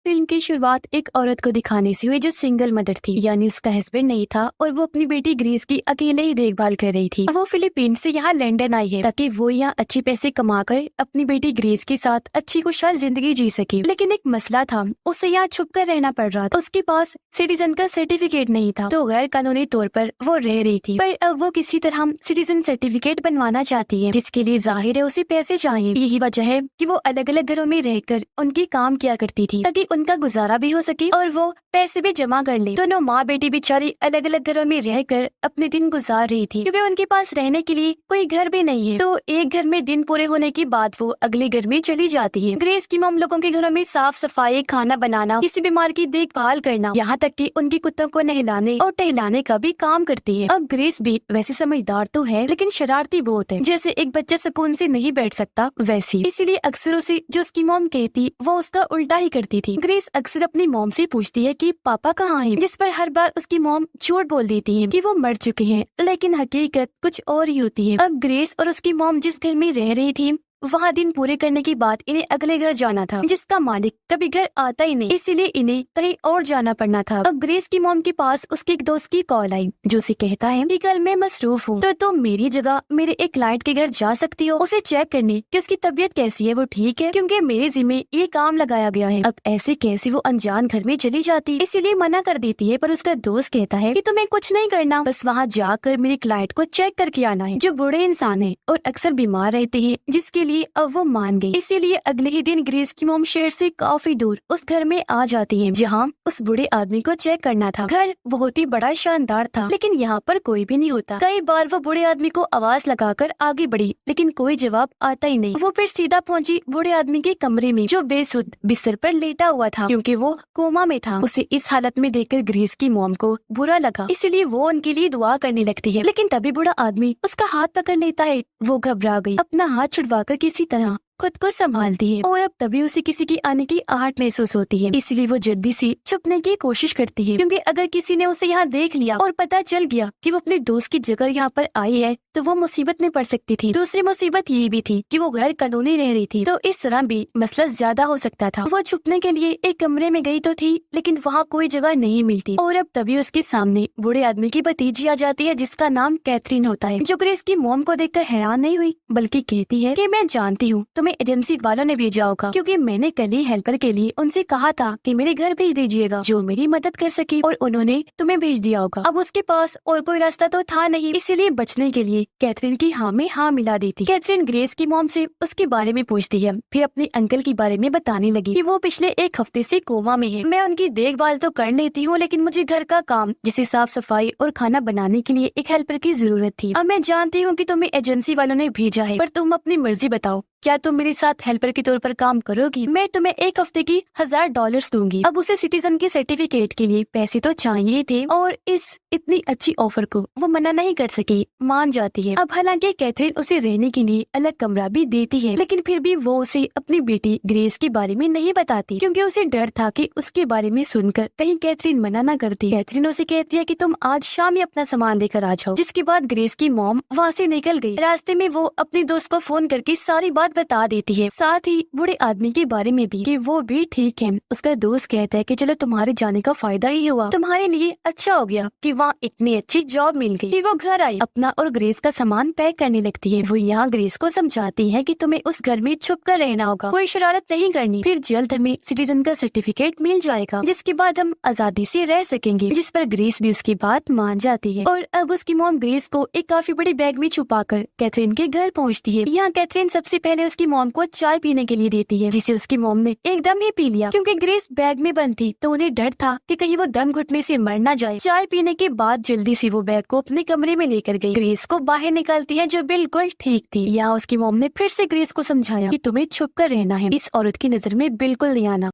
Film की शुरुआत एक औरत को दिखाने से हुई जो सिंगल मदर थी, यानी उसका हस्बैंड नहीं था और वो अपनी बेटी ग्रेस की अकेले ही देखभाल कर रही थी। वो फिलीपीन से यहाँ लंदन आई है ताकि वो यहाँ अच्छे पैसे कमाकर अपनी बेटी ग्रेस के साथ अच्छी खुशहाल जिंदगी जी सके। लेकिन एक मसला था, उसे यहाँ छुप कर रहना पड़ रहा था। उसके पास सिटीजन का सर्टिफिकेट नहीं था, तो गैर कानूनी तौर पर वो रह रही थी। पर अब वो किसी तरह सिटीजन सर्टिफिकेट बनवाना चाहती है, जिसके लिए जाहिर है उसे पैसे चाहिए। यही वजह है कि वो अलग अलग घरों में रहकर उनकी काम किया करती थी ताकि उनका गुजारा भी हो सके और वो पैसे भी जमा कर ले। दोनों माँ बेटी बेचारी अलग अलग घरों में रहकर अपने दिन गुजार रही थी, क्योंकि उनके पास रहने के लिए कोई घर भी नहीं है। तो एक घर में दिन पूरे होने के बाद वो अगले घर में चली जाती है। ग्रेस की मॉम लोगों के घरों में साफ सफाई, खाना बनाना, किसी बीमार की देखभाल करना, यहाँ तक कि उनके कुत्तों को नहलाने और टहलाने का भी काम करती है। अब ग्रेस भी वैसे समझदार तो है, लेकिन शरारती बहुत है। जैसे एक बच्चा सुकून से नहीं बैठ सकता वैसी, इसीलिए अक्सर उसे जो उसकी मॉम कहती वो उसका उल्टा ही करती थी। ग्रेस अक्सर अपनी मॉम से पूछती है कि पापा कहाँ हैं, जिस पर हर बार उसकी मॉम झूठ बोल देती है कि वो मर चुके हैं, लेकिन हकीकत कुछ और ही होती है। अब ग्रेस और उसकी मॉम जिस घर में रह रही थी वहाँ दिन पूरे करने के बाद इन्हें अगले घर जाना था, जिसका मालिक कभी घर आता ही नहीं, इसीलिए इन्हें कहीं और जाना पड़ना था। अब ग्रेस की मॉम के पास उसके एक दोस्त की कॉल आई, जो उसे कहता है कि कल मैं मसरूफ हूँ, तो तुम मेरी जगह मेरे एक क्लाइंट के घर जा सकती हो उसे चेक करने कि उसकी तबीयत कैसी है, वो ठीक है, क्योंकि मेरे जिम्मे ये काम लगाया गया है। अब ऐसे कैसे वो अनजान घर में चली जाती, इसीलिए मना कर देती है। पर उसका दोस्त कहता है कि तुम्हें कुछ नहीं करना, बस वहाँ जाकर मेरे क्लाइंट को चेक करके आना है, जो बूढ़े इंसान है और अक्सर बीमार रहते हैं, जिसके लिए अब वो मान गई। इसीलिए अगले ही दिन ग्रेस की मॉम शहर से काफी दूर उस घर में आ जाती है, जहाँ उस बूढ़े आदमी को चेक करना था। घर बहुत ही बड़ा शानदार था, लेकिन यहाँ पर कोई भी नहीं होता। कई बार वो बूढ़े आदमी को आवाज लगाकर आगे बढ़ी, लेकिन कोई जवाब आता ही नहीं। वो फिर सीधा पहुंची बूढ़े आदमी के कमरे में, जो बेसुध बिस्तर पर लेटा हुआ था, क्योंकि वो कोमा में था। उसे इस हालत में देखकर ग्रेस की मॉम को बुरा लगा, इसलिए वो उनके लिए दुआ करने लगती है। लेकिन तभी बूढ़ा आदमी उसका हाथ पकड़ लेता है। वो घबरा गई, अपना हाथ छुड़वाकर किसी तरह खुद को संभालती है और अब तभी उसे किसी की आने की आहट महसूस होती है, इसलिए वो जल्दी से छुपने की कोशिश करती है, क्योंकि अगर किसी ने उसे यहाँ देख लिया और पता चल गया कि वो अपने दोस्त की जगह यहाँ पर आई है, तो वो मुसीबत में पड़ सकती थी। दूसरी मुसीबत ये भी थी कि वो गैर कानूनी रह रही थी, तो इस तरह भी मसला ज्यादा हो सकता था। वो छुपने के लिए एक कमरे में गई तो थी, लेकिन वहाँ कोई जगह नहीं मिलती और अब तभी उसके सामने बूढ़े आदमी की भतीजी आ जाती है, जिसका नाम कैथरीन होता है, जो ग्रेस की मॉम को देखकर हैरान नहीं हुई, बल्कि कहती है कि मैं जानती हूँ तुम्हें एजेंसी वालों ने भेजा होगा, क्योंकि मैंने कल ही हेल्पर के लिए उनसे कहा था कि मेरे घर भेज दीजिएगा जो मेरी मदद कर सके, और उन्होंने तुम्हें भेज दिया होगा। अब उसके पास और कोई रास्ता तो था नहीं, इसीलिए बचने के लिए कैथरीन की हाँ में हाँ मिला देती। कैथरीन ग्रेस की मॉम से उसके बारे में पूछती है, फिर अपने अंकल के बारे में बताने लगी कि वो पिछले एक हफ्ते से कोमा में है। मैं उनकी देखभाल तो कर लेती हूँ, लेकिन मुझे घर का काम जैसे साफ सफाई और खाना बनाने के लिए एक हेल्पर की जरूरत थी। अब मैं जानती हूँ कि तुम्हें एजेंसी वालों ने भेजा है, पर तुम अपनी मर्जी बताओ, क्या तुम मेरे साथ हेल्पर के तौर पर काम करोगी? मैं तुम्हें एक हफ्ते की $1000 दूंगी। अब उसे सिटीजन के सर्टिफिकेट के लिए पैसे तो चाहिए थे, और इस इतनी अच्छी ऑफर को वो मना नहीं कर सकी, मान जाती है। अब हालांकि कैथरीन उसे रहने के लिए अलग कमरा भी देती है, लेकिन फिर भी वो उसे अपनी बेटी ग्रेस के बारे में नहीं बताती, क्योंकि उसे डर था कि उसके बारे में सुनकर कहीं कैथरीन मना न करती। कैथरीन उसे कहती है कि तुम आज शाम ही अपना सामान लेकर आ जाओ, जिसके बाद ग्रेस की मॉम वहाँ से निकल गई। रास्ते में वो अपने दोस्त को फोन करके सारी बात बता देती है, साथ ही बूढ़े आदमी के बारे में भी कि वो भी ठीक है। उसका दोस्त कहता है कि चलो तुम्हारे जाने का फायदा ही हुआ, तुम्हारे लिए अच्छा हो गया कि वहाँ इतनी अच्छी जॉब मिल गई। फिर वो घर आई, अपना और ग्रेस का सामान पैक करने लगती है। वो यहाँ ग्रेस को समझाती है कि तुम्हें उस घर में छुप कर रहना होगा, कोई शरारत नहीं करनी, फिर जल्द हमें सिटीजन का सर्टिफिकेट मिल जाएगा, जिसके बाद हम आजादी से रह सकेंगे। जिस पर ग्रेस भी उसकी बात मान जाती है और अब उसकी मॉम ग्रेस को एक काफी बड़ी बैग में छुपाकर कैथरीन के घर पहुँचती है। यहाँ कैथरीन सबसे पहले उसकी मॉम को चाय पीने के लिए देती है, जिसे उसकी मॉम ने एकदम ही पी लिया, क्योंकि ग्रेस बैग में बंद थी, तो उन्हें डर था कि कहीं वो दम घुटने से मर ना जाए। चाय पीने के बाद जल्दी से वो बैग को अपने कमरे में लेकर गई। ग्रेस को बाहर निकालती है, जो बिल्कुल ठीक थी। यहाँ उसकी मॉम ने फिर से ग्रेस को समझाया कि तुम्हें छुप कर रहना है, इस औरत की नजर में बिल्कुल नहीं आना।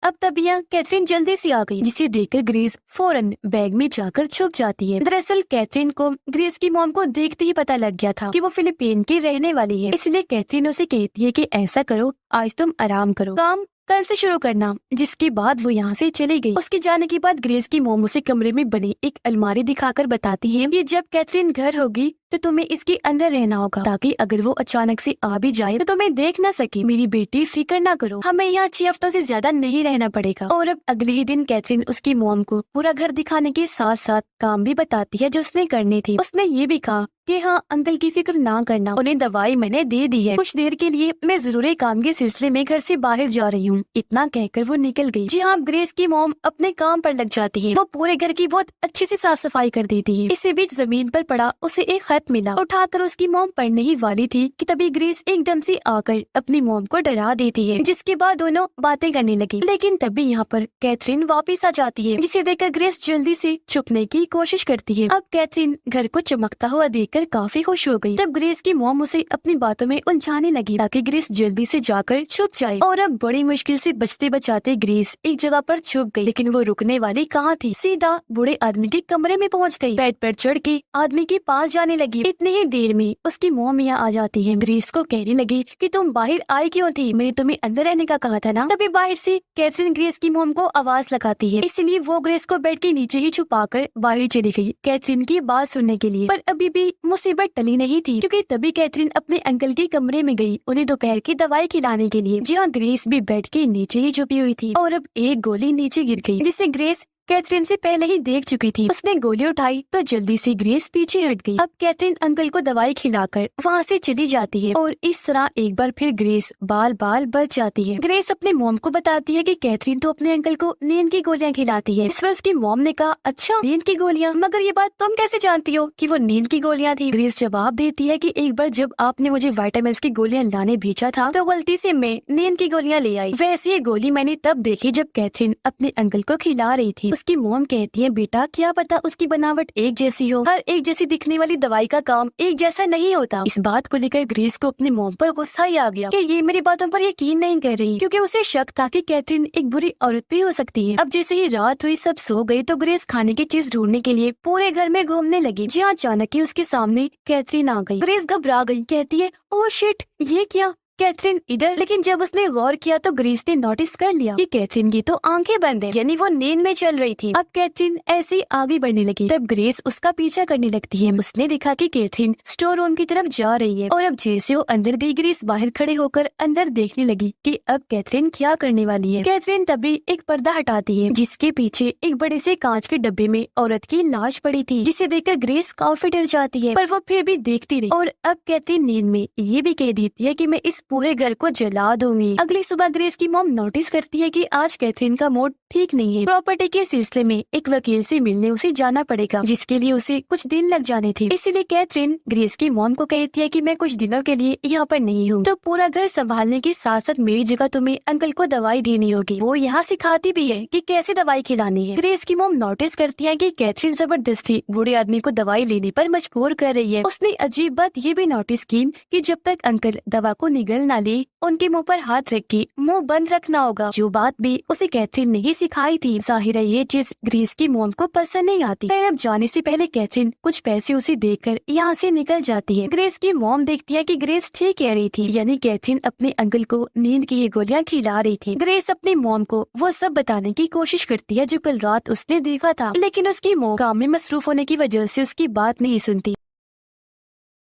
अब तब यहाँ कैथरीन जल्दी से आ गई, जिसे देखकर ग्रेस फौरन बैग में जाकर छुप जाती है। दरअसल कैथरीन को ग्रेस की मॉम को देखते ही पता लग गया था कि वो फिलीपीन की रहने वाली है, इसलिए कैथरीन उसे कहती है कि ऐसा करो, आज तुम आराम करो, काम कल से शुरू करना। जिसके बाद वो यहाँ से चली गई। उसके जाने के बाद ग्रेस की मॉम उसे कमरे में बनी एक अलमारी दिखाकर बताती है कि जब कैथरीन घर होगी तो तुम्हें इसके अंदर रहना होगा, ताकि अगर वो अचानक से आ भी जाए तो तुम्हें देख ना सके। मेरी बेटी फिक्र ना करो, हमें यहाँ 6 हफ्तों से ज्यादा नहीं रहना पड़ेगा। और अब अगले ही दिन कैथरीन उसकी मॉम को पूरा घर दिखाने के साथ साथ काम भी बताती है जो उसने करने थे। उसने ये भी कहा कि हाँ अंकल की फिक्र ना करना, उन्हें दवाई मैंने दे दी है, कुछ देर के लिए मैं जरूरी काम के सिलसिले में घर से बाहर जा रही हूँ। इतना कहकर वो निकल गई। जी हाँ, ग्रेस की मॉम अपने काम पर लग जाती है। वो पूरे घर की बहुत अच्छे से साफ सफाई कर देती है। इसी बीच जमीन पर पड़ा उसे एक खत मिला। उठाकर उसकी मॉम पढ़ने ही वाली थी कि तभी ग्रेस एकदम से आकर अपनी मॉम को डरा देती है, जिसके बाद दोनों बातें करने लगी। लेकिन तभी यहाँ पर कैथरीन वापिस आ जाती है, जिसे देखकर ग्रेस जल्दी से छुपने की कोशिश करती है। अब कैथरीन घर को चमकता हुआ देखकर काफी खुश हो गई। तब ग्रेस की मॉम उसे अपनी बातों में उलझाने लगी ताकि ग्रेस जल्दी से जाकर छुप जाए। और अब बड़ी मुश्किल से बचते बचाते ग्रेस एक जगह पर छुप गई। लेकिन वो रुकने वाली कहाँ थी, सीधा बूढ़े आदमी के कमरे में पहुँच गई। बेड पर चढ़ के आदमी के पास जाने लगी। इतनी ही देर में उसकी मॉम यहाँ आ जाती है। ग्रेस को कहने लगी कि तुम बाहर आई क्यों थी, मैंने तुम्हें अंदर रहने का कहा था ना। तभी बाहर से कैथरीन ग्रेस की मॉम को आवाज लगाती है, इसलिए वो ग्रेस को बेड के नीचे ही छुपाकर बाहर चली गई कैथरीन की बात सुनने के लिए। पर अभी भी मुसीबत टली नहीं थी, क्योंकि तभी कैथरीन अपने अंकल के कमरे में गई उन्हें दोपहर की दवाई खिलाने के लिए। जी हाँ, ग्रेस भी बेड के नीचे ही छुपी हुई थी और अब एक गोली नीचे गिर गई, जिसे ग्रेस कैथरीन से पहले ही देख चुकी थी। उसने गोली उठाई तो जल्दी से ग्रेस पीछे हट गई। अब कैथरीन अंकल को दवाई खिलाकर वहाँ से चली जाती है और इस तरह एक बार फिर ग्रेस बाल बाल बच जाती है। ग्रेस अपने मॉम को बताती है कि कैथरीन तो अपने अंकल को नींद की गोलियां खिलाती है। इस पर उसकी मॉम ने कहा, अच्छा नींद की गोलियां, मगर ये बात तुम कैसे जानती हो कि वो नींद की गोलियां थी। ग्रेस जवाब देती है कि एक बार जब आपने मुझे विटामिन्स की गोलियां लाने भेजा था तो गलती से मैं नींद की गोलियां ले आई। वैसे ये गोली मैंने तब देखी जब कैथरीन अपने अंकल को खिला रही थी। उसकी मॉम कहती है, बेटा क्या पता उसकी बनावट एक जैसी हो, हर एक जैसी दिखने वाली दवाई का काम एक जैसा नहीं होता। इस बात को लेकर ग्रेस को अपने मॉम पर गुस्सा ही आ गया कि ये मेरी बातों पर यकीन नहीं कर रही, क्योंकि उसे शक था कि कैथरीन एक बुरी औरत भी हो सकती है। अब जैसे ही रात हुई, सब सो गई तो ग्रेस खाने की चीज ढूंढने के लिए पूरे घर में घूमने लगी। जी अचानक ही उसके सामने कैथरीन आ गई। ग्रेस घबरा गई, कहती है, ओह शिट, ये क्या, कैथरीन इधर। लेकिन जब उसने गौर किया तो ग्रेस ने नोटिस कर लिया कि कैथरीन की तो आंखें बंद है, यानी वो नींद में चल रही थी। अब कैथरीन ऐसे ही आगे बढ़ने लगी। तब ग्रेस उसका पीछा करने लगती है। उसने देखा कि कैथरीन स्टोर रूम की तरफ जा रही है और अब जैसे वो अंदर गई, ग्रेस बाहर खड़े होकर अंदर देखने लगी कि अब कैथरीन क्या करने वाली है। कैथरीन तभी एक पर्दा हटाती है, जिसके पीछे एक बड़े से कांच के डब्बे में औरत की लाश पड़ी थी, जिसे देखकर ग्रेस काफी डर जाती है, पर वो फिर भी देखती रही। और अब कैथरीन नींद में ये भी कह देती है कि मैं इस पूरे घर को जला दूंगी। अगली सुबह ग्रेस की मॉम नोटिस करती है कि आज कैथरीन का मूड ठीक नहीं है। प्रॉपर्टी के सिलसिले में एक वकील से मिलने उसे जाना पड़ेगा, जिसके लिए उसे कुछ दिन लग जाने थे। इसीलिए कैथरीन ग्रेस की मॉम को कहती है कि मैं कुछ दिनों के लिए यहाँ पर नहीं हूँ, तो पूरा घर संभालने के साथ साथ मेरी जगह तुम्हें अंकल को दवाई देनी होगी। वो यहाँ सिखाती भी है कि कैसे दवाई खिलानी है। ग्रेस की मॉम नोटिस करती है कि कैथरीन जबरदस्ती बूढ़े आदमी को दवाई लेने पर मजबूर कर रही है। उसने अजीब बात ये भी नोटिस की कि जब तक अंकल दवा को निगल ना ले, उनके मुंह पर हाथ रख के मुंह बंद रखना होगा, जो बात भी उसे कैथरीन ने ही सिखाई थी। जाहिर है ये चीज ग्रेस की मॉम को पसंद नहीं आती। फिर अब जाने से पहले कैथरीन कुछ पैसे उसे देकर यहाँ से निकल जाती है। ग्रेस की मॉम देखती है कि ग्रेस ठीक कह रही थी, यानी कैथरीन अपने अंकल को नींद की ये गोलियां खिला रही थी। ग्रेस अपनी मॉम को वो सब बताने की कोशिश करती है जो कल रात उसने देखा था, लेकिन उसकी मॉम काम में मसरूफ होने की वजह से उसकी बात नहीं सुनती।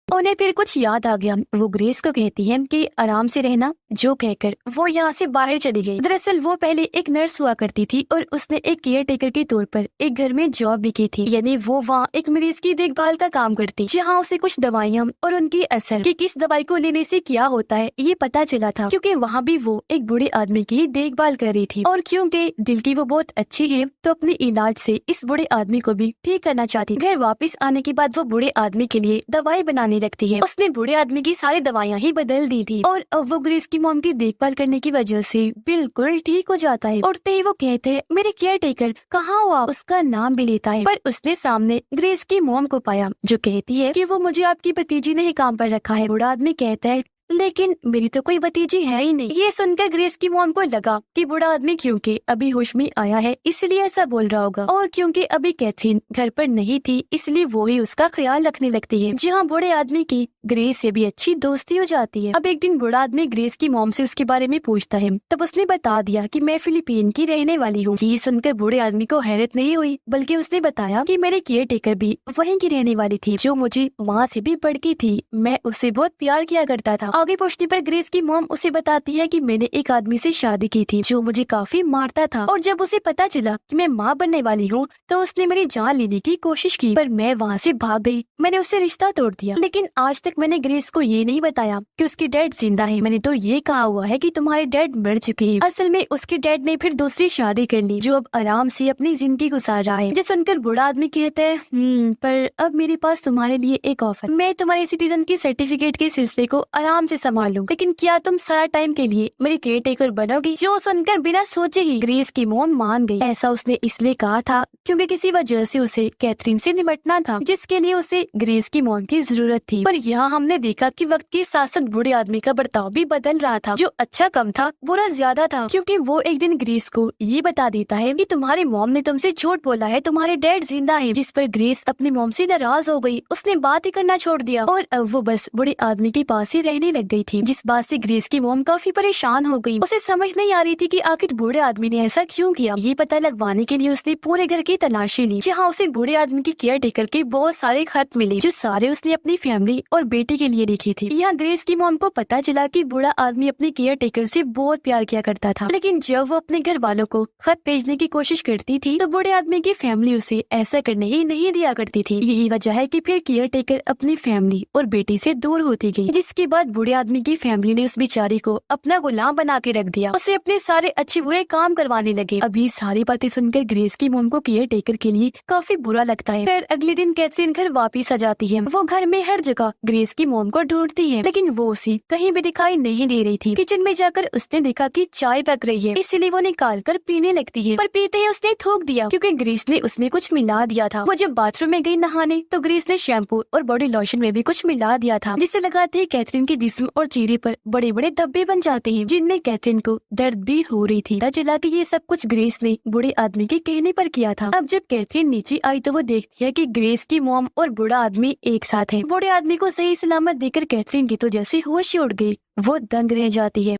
उन्हें फिर कुछ याद आ गया। वो ग्रेस को कहती है कि आराम से रहना, जो कहकर वो यहाँ से बाहर चली गई। दरअसल वो पहले एक नर्स हुआ करती थी और उसने एक केयर टेकर के तौर पर एक घर में जॉब भी की थी, यानी वो वहाँ एक मरीज की देखभाल का काम करती, जहाँ उसे कुछ दवाइयाँ और उनकी असर कि किस दवाई को लेने से क्या होता है ये पता चला था, क्योंकि वहाँ भी वो एक बूढ़े आदमी की देखभाल कर रही थी। और क्योंकि दिल की वो बहुत अच्छी है तो अपने इलाज से इस बूढ़े आदमी को भी ठीक करना चाहती। घर वापस आने के बाद वो बूढ़े आदमी के लिए दवाई बनाने लगती है। उसने बूढ़े आदमी की सारी दवाइयाँ ही बदल दी थी और अब वो ग्रेस की मॉम की देखभाल करने की वजह से बिल्कुल ठीक हो जाता है। उठते ही वो कहते हैं, मेरे केयर टेकर कहाँ हो आप? उसका नाम भी लेता है, पर उसने सामने ग्रेस की मॉम को पाया, जो कहती है कि वो मुझे आपकी भतीजी ने ही काम पर रखा है। बूढ़ा आदमी कहता है, लेकिन मेरी तो कोई भतीजी है ही नहीं। ये सुनकर ग्रेस की मॉम को लगा कि बूढ़ा आदमी क्योंकि अभी होश में आया है इसलिए ऐसा बोल रहा होगा, और क्योंकि अभी कैथरीन घर पर नहीं थी इसलिए वो ही उसका ख्याल रखने लगती है। जहाँ बूढ़े आदमी की ग्रेस से भी अच्छी दोस्ती हो जाती है। अब एक दिन बूढ़ा आदमी ग्रेस की मॉम से उसके बारे में पूछता है, तब उसने बता दिया कि मैं फिलीपीन की रहने वाली हूँ। ये सुनकर बूढ़े आदमी को हैरत नहीं हुई, बल्कि उसने बताया कि मेरे केयर टेकर भी वहीं की रहने वाली थी, जो मुझे माँ से भी बढ़ की थी। मैं उससे बहुत प्यार किया करता था। आगे पूछने पर ग्रेस की मॉम उसे बताती है कि मैंने एक आदमी से शादी की थी जो मुझे काफी मारता था, और जब उसे पता चला कि मैं माँ बनने वाली हूँ तो उसने मेरी जान लेने की कोशिश की, पर मैं वहाँ से भाग गई। मैंने उससे रिश्ता तोड़ दिया। लेकिन आज तक मैंने ग्रेस को ये नहीं बताया कि उसके डैड जिंदा है। मैंने तो ये कहा हुआ है कि तुम्हारे डैड मर चुके हैं। असल में उसके डैड ने फिर दूसरी शादी कर ली, जो अब आराम से अपनी जिंदगी गुजार रहा है। जो सुनकर बूढ़ा आदमी कहता है, पर अब मेरे पास तुम्हारे लिए एक ऑफर। मैं तुम्हारे सिटीजन की सर्टिफिकेट के सिलसिले को आराम से संभाल लूं, लेकिन क्या तुम सारा टाइम के लिए मेरी केयर टेकर बनोगी? जो सुनकर बिना सोचे ही ग्रेस की मॉम मान गई। ऐसा उसने इसलिए कहा था क्योंकि किसी वजह से उसे कैथरीन से निपटना था, जिसके लिए उसे ग्रेस की मॉम की जरूरत थी। पर यहाँ हमने देखा कि वक्त के साथ साथ बूढ़े आदमी का बर्ताव भी बदल रहा था। जो अच्छा कम था, बुरा ज्यादा था, क्योंकि वो एक दिन ग्रेस को ये बता देता है कि तुम्हारी मॉम ने तुमसे झूठ बोला है, तुम्हारे डैड जिंदा है। जिस पर ग्रेस अपनी मॉम से नाराज हो गई। उसने बात ही करना छोड़ दिया और अब वो बस बूढ़े आदमी के पास ही रहने लग गई थी, जिस बात से ग्रेस की मॉम काफी परेशान हो गई। उसे समझ नहीं आ रही थी कि आखिर बूढ़े आदमी ने ऐसा क्यों किया। ये पता लगवाने के लिए उसने पूरे घर की तलाशी ली, जहाँ उसे बूढ़े आदमी की केयर टेकर के बहुत सारे खत मिले, जो सारे उसने अपनी फैमिली और बेटे के लिए लिखे थे। यहाँ ग्रेस की मॉम को पता चला कि बूढ़ा आदमी अपने केयर टेकर से बहुत प्यार किया करता था, लेकिन जब वो अपने घर वालों को खत भेजने की कोशिश करती थी तो बूढ़े आदमी की फैमिली उसे ऐसा करने ही नहीं दिया करती थी। यही वजह है कि फिर केयर टेकर अपनी फैमिली और बेटी से दूर होती गई, जिसके बाद बूढ़े आदमी की फैमिली ने उस बेचारी को अपना गुलाम बना के रख दिया। उसे अपने सारे अच्छे बुरे काम करवाने लगे। अभी सारी बातें सुनकर ग्रेस की मॉम को केयर टेकर के लिए काफी बुरा लगता है। फिर अगले दिन कैथरीन घर वापिस आ जाती है। वो घर में हर जगह ग्रेस की मॉम को ढूंढती है, लेकिन वो उसे कहीं भी दिखाई नहीं दे रही थी। किचन में जाकर उसने देखा कि चाय पक रही है, इसीलिए वो निकाल कर पीने लगती है, पर पीते ही उसने थूक दिया क्योंकि ग्रेस ने उसमें कुछ मिला दिया था। वो जब बाथरूम में गई नहाने तो ग्रेस ने शैम्पू और बॉडी लोशन में भी कुछ मिला दिया था, जिससे लगाते ही कैथरीन के जिस्म और चेहरे पर बड़े बड़े धब्बे बन जाते हैं, जिनमें कैथरीन को दर्द भी हो रही थी। पता चला कि ये सब कुछ ग्रेस ने बूढ़े आदमी के कहने पर किया था। अब जब कैथरीन नीचे आई तो वो देखती है कि ग्रेस की मॉम और बूढ़ा आदमी एक साथ है। बूढ़े आदमी को सही सलामत देखकर कैथरीन की तो जैसे होश ही उड़ गई, वो दंग रह जाती है।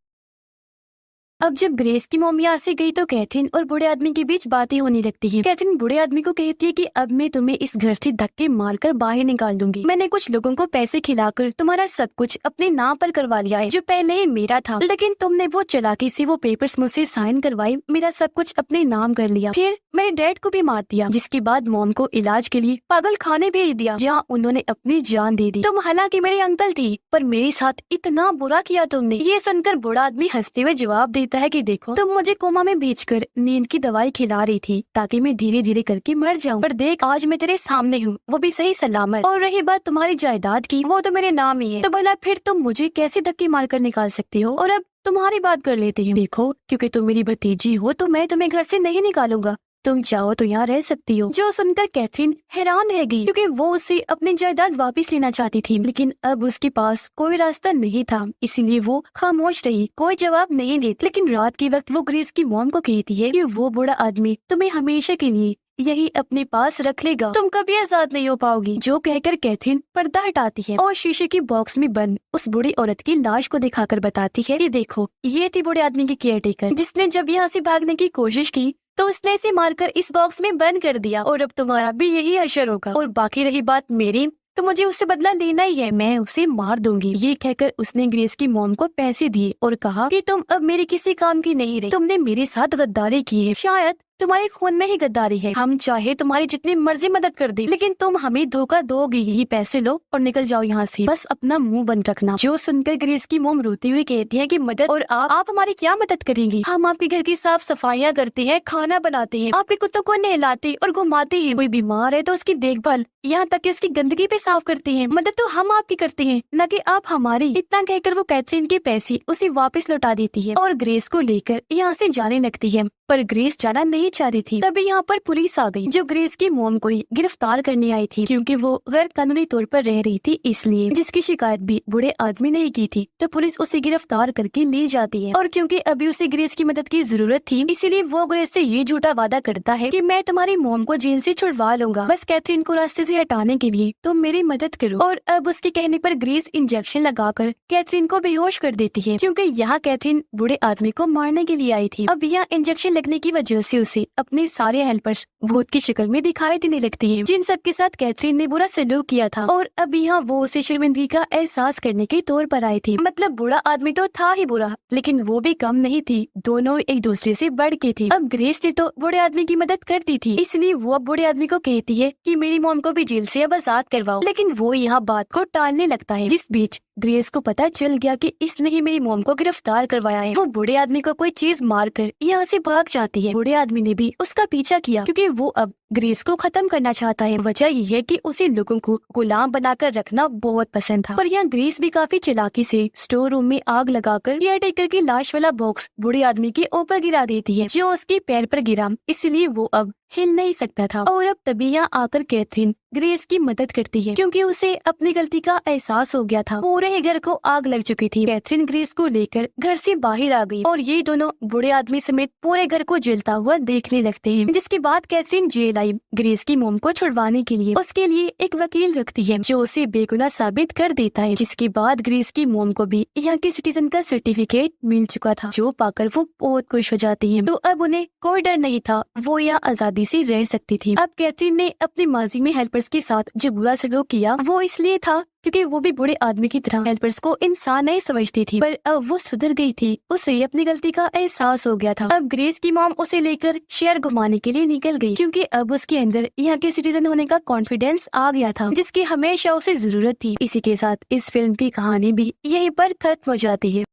अब जब ग्रेस की मॉम यहाँ से गई तो कैथरीन और बूढ़े आदमी के बीच बातें होने लगती हैं। कैथरीन बूढ़े आदमी को कहती है कि अब मैं तुम्हें इस घर से धक्के मारकर बाहर निकाल दूंगी। मैंने कुछ लोगों को पैसे खिलाकर तुम्हारा सब कुछ अपने नाम पर करवा लिया है, जो पहले ही मेरा था, लेकिन तुमने बहुत चालाकी से वो पेपर्स मुझसे साइन करवाई, मेरा सब कुछ अपने नाम कर लिया, फिर मेरे डैड को भी मार दिया, जिसके बाद मॉम को इलाज के लिए पागल खाने भेज दिया, जहाँ उन्होंने अपनी जान दे दी। तुम हालांकि मेरे अंकल थी, पर मेरे साथ इतना बुरा किया तुमने। ये सुनकर बूढ़ा आदमी हंसते हुए जवाब देता है कि देखो, तुम मुझे कोमा में भेजकर नींद की दवाई खिला रही थी ताकि मैं धीरे धीरे करके मर जाऊं, पर देख आज मैं तेरे सामने हूँ, वो भी सही सलामत। और रही बात तुम्हारी जायदाद की, वो तो मेरे नाम ही है, तो भला फिर तुम मुझे कैसे धक्के मार कर निकाल सकते हो? और अब तुम्हारी बात कर लेती हूँ। देखो, क्योंकि तुम मेरी भतीजी हो तो मैं तुम्हें घर से नहीं निकालूंगा, तुम चाहो तो यहाँ रह सकती हो। जो सुनकर कैथरीन हैरान रह गई, क्योंकि वो उसे अपनी जायदाद वापस लेना चाहती थी, लेकिन अब उसके पास कोई रास्ता नहीं था, इसीलिए वो खामोश रही, कोई जवाब नहीं देती। लेकिन रात के वक्त वो ग्रेस की मॉम को कहती है कि वो बूढ़ा आदमी तुम्हें हमेशा के लिए यही अपने पास रख लेगा, तुम कभी आजाद नहीं हो पाओगी। जो कहकर कैथरीन पर्दा हटाती है और शीशे की बॉक्स में बंद उस बूढ़ी औरत की लाश को दिखाकर बताती है कि देखो, ये थी बूढ़े आदमी की केयरटेकर, जिसने जब यहाँ से भागने की कोशिश की तो उसने इसे मारकर इस बॉक्स में बंद कर दिया, और अब तुम्हारा भी यही असर होगा। और बाकी रही बात मेरी, तो मुझे उससे बदला लेना ही है, मैं उसे मार दूंगी। ये कहकर उसने ग्रेस की मॉम को पैसे दिए और कहा कि तुम अब मेरे किसी काम की नहीं रही, तुमने मेरे साथ गद्दारी की है, शायद तुम्हारे खून में ही गद्दारी है। हम चाहे तुम्हारी जितनी मर्जी मदद कर दे, लेकिन तुम हमें धोखा दोगी। ये पैसे लो और निकल जाओ यहाँ से, बस अपना मुंह बंद रखना। जो सुनकर ग्रेस की मोम रोती हुई कहती है कि मदद, और आप हमारी क्या मदद करेंगी? हम आपके घर की साफ सफाइयाँ करते हैं, खाना बनाते हैं, आपके कुत्तों को नहलाते और घुमाते हैं, कोई बीमार है तो उसकी देखभाल, यहाँ तक कि उसकी गंदगी पे साफ करते हैं। मदद तो हम आपकी करते हैं, न कि आप हमारी। इतना कहकर वो कैथरीन के पैसे उसे वापस लौटा देती है और ग्रेस को लेकर यहाँ से जाने लगती है। पर ग्रेस जाना नहीं चाह रही थी। तभी यहाँ पर पुलिस आ गई, जो ग्रेस की मॉम को ही गिरफ्तार करने आई थी, क्योंकि वो गैर कानूनी तौर पर रह रही थी इसलिए, जिसकी शिकायत भी बूढ़े आदमी ने की थी। तो पुलिस उसे गिरफ्तार करके ले जाती है और क्योंकि अभी उसे ग्रेस की मदद की जरूरत थी, इसीलिए वो ग्रेस से ये झूठा वादा करता है कि मैं तुम्हारी मॉम को जेल से छुड़वा लूंगा, बस कैथरीन को रास्ते से हटाने के लिए तुम मेरी मदद करो। और अब उसके कहने पर ग्रेस इंजेक्शन लगाकर कैथरीन को बेहोश कर देती है, क्योंकि यहाँ कैथरीन बूढ़े आदमी को मारने के लिए आई थी। अब यहाँ इंजेक्शन लगने की वजह से उसे अपने सारे हेल्पर्स भूत की शक्ल में दिखाई देने लगती है, जिन सब के साथ कैथरीन ने बुरा सलूक किया था। और अब यहाँ वो उसे शर्मिंदगी का एहसास करने के तौर पर आई थी। मतलब बूढ़ा आदमी तो था ही बुरा, लेकिन वो भी कम नहीं थी, दोनों एक दूसरे से बढ़ के थे। अब ग्रेस ने तो बूढ़े आदमी की मदद कर दी थी, इसलिए वो अब बूढ़े आदमी को कहती है कि मेरी मॉम को भी जेल से अब आजाद करवाओ, लेकिन वो यहाँ बात को टालने लगता है। जिस बीच ग्रेस को पता चल गया कि इसने ही मेरी मॉम को गिरफ्तार करवाया है। वो बूढ़े आदमी को कोई चीज मारकर यहाँ से भाग जाती है। बूढ़े आदमी ने भी उसका पीछा किया, क्योंकि वो अब ग्रेस को खत्म करना चाहता है। वजह ये है कि उसे लोगों को गुलाम बनाकर रखना बहुत पसंद था। पर यहाँ ग्रेस भी काफी चालाकी से स्टोर रूम में आग लगाकर केयरटेकर की लाश वाला बॉक्स बूढ़े आदमी के ऊपर गिरा देती है, जो उसके पैर पर गिरा, इसलिए वो अब हिल नहीं सकता था। और अब तभी यहाँ आकर कैथरीन ग्रेस की मदद करती है, क्योंकि उसे अपनी गलती का एहसास हो गया था। पूरे ही घर को आग लग चुकी थी। कैथरीन ग्रेस को लेकर घर से बाहर आ गई और ये दोनों बूढ़े आदमी समेत पूरे घर को जलता हुआ देखने लगते हैं। जिसके बाद कैथरीन जेल आई ग्रेस की मॉम को छुड़वाने के लिए। उसके लिए एक वकील रखती है, जो उसे बेगुनाह साबित कर देता है। जिसके बाद ग्रेस की मॉम को भी यहाँ के सिटीजन का सर्टिफिकेट मिल चुका था, जो पाकर वो बहुत खुश हो जाती है। तो अब उन्हें कोई डर नहीं था, वो यहाँ आजादी से रह सकती थी। अब कैथरीन ने अपनी माजी में हेल्पर्स के साथ जो बुरा सलूक किया, वो इसलिए था क्योंकि वो भी बूढ़े आदमी की तरह हेल्पर्स को इंसान नहीं समझती थी। पर अब वो सुधर गई थी, उसे अपनी गलती का एहसास हो गया था। अब ग्रेस की मॉम उसे लेकर शहर घुमाने के लिए निकल गई, क्योंकि अब उसके अंदर यहाँ के सिटीजन होने का कॉन्फिडेंस आ गया था, जिसकी हमेशा उसे जरूरत थी। इसी के साथ इस फिल्म की कहानी भी यहीं पर खत्म हो जाती है।